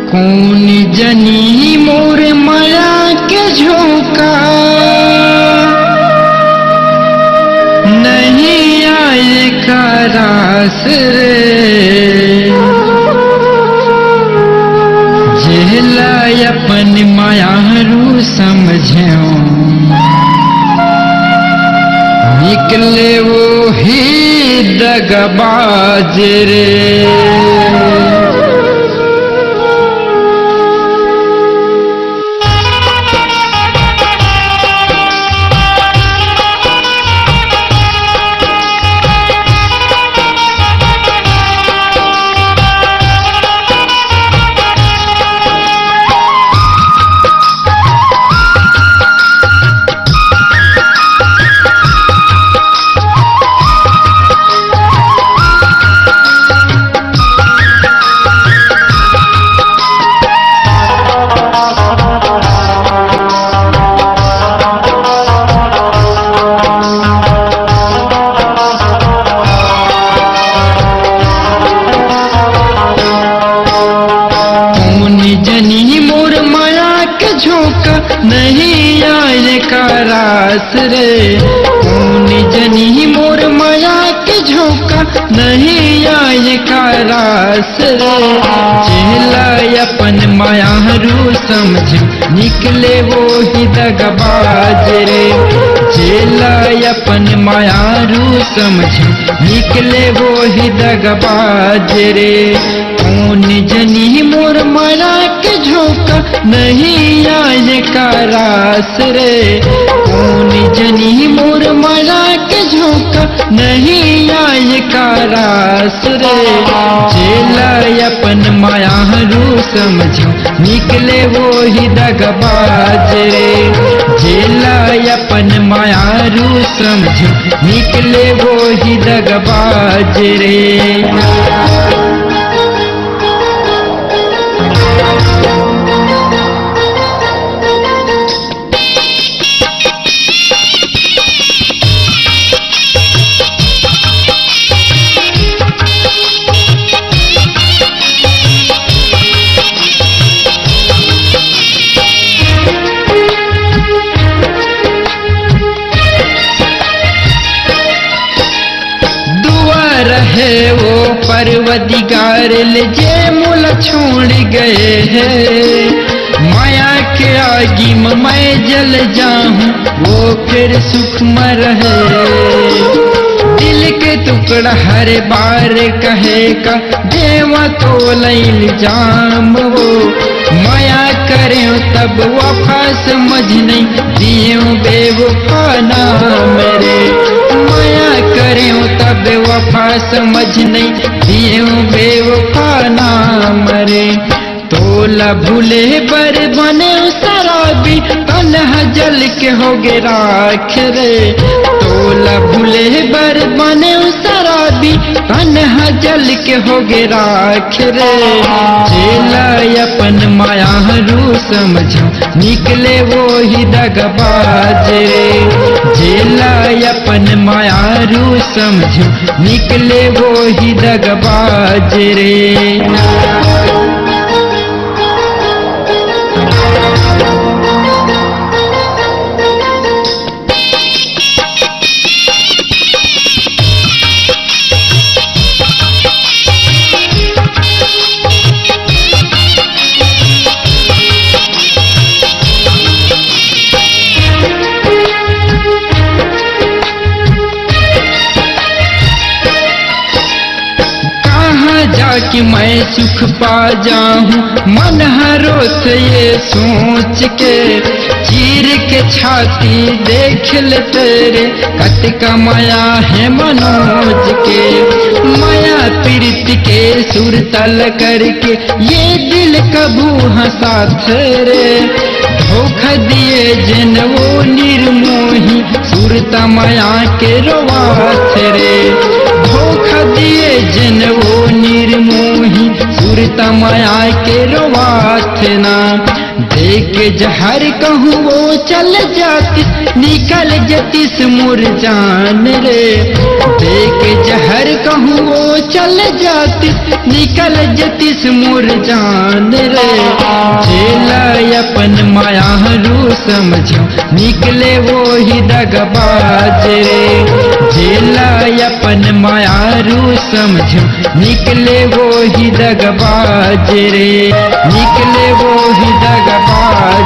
कौन जनी मोर माया के झोंका, नहीं आए का रास रे। जेला अपन माया रू समझो, निकले वो ही दगबाज रे। नहीं आए का रास रे, कौन जनी मोर माया के झोंका, नहीं आए का रास रे। चेला अपन माया रू समझ, निकले वो ही दगबाज रे। चेला अपन माया रू समझ, निकले वो ही दगबाज रे। कौन जनी मोर माया के झोंका, नहीं आए का रास रे। कौन जनी मोर माया के झोंका, नहीं आए का रास रे। चेला अपन माया रू समझो, निकले वो ही दगबाज रे। चेला अपन माया रू समझो, निकले वो ही दगबाज रे। है वो परवदिगार जे मुल छोड़ गए हैं। माया के आगी में मैं जल जाऊं, वो फिर सुख में रहे। दिल के टुकड़ा हर बार कहेगा, देवा तो लैल जाम वो। माया करे तब वफा समझ नहीं, दियो बेवफा नाम रे। माया करे तब वफा समझ नहीं, दियो बेवफा नाम रे। तोला भूले पर बने शराबी, तन्हा जल के हो गे राख रे। तोला भूले पर बने शराबी, तन्हा जल के हो गे राख रे। चेला अपन माया रू समझो, निकले वो ही दगबाज रे। चेला अपन माया रू समझो, निकले वो ही दगबाज रे। कि मैं सुख पा जाऊं मन हरो से ये सोच के। चीर के छाती देख ले तेरे, कत का माया है मनोज के। माया पीड़ित के सुर तल करके, ये दिल कबू हंसाथ रे। धोखा दिए जन वो निर्मोही, सुरता माया के रोवाथ रे। धोखा दिए जन वो निर्मोही, सुरता माया के रोवाथ ना। देख के जहर कहूँ वो चल जाती, निकल जतीस मोर जान रे। देख जहर कहूँ वो चल जाती, निकल जतीस मोर जान रे। झेला अपन माया रू समझो, निकले वो ही दगबाज रे। झेला अपन माया रू समझो, निकले वो ही दगबाज रे, निकले वो ही दगबाज।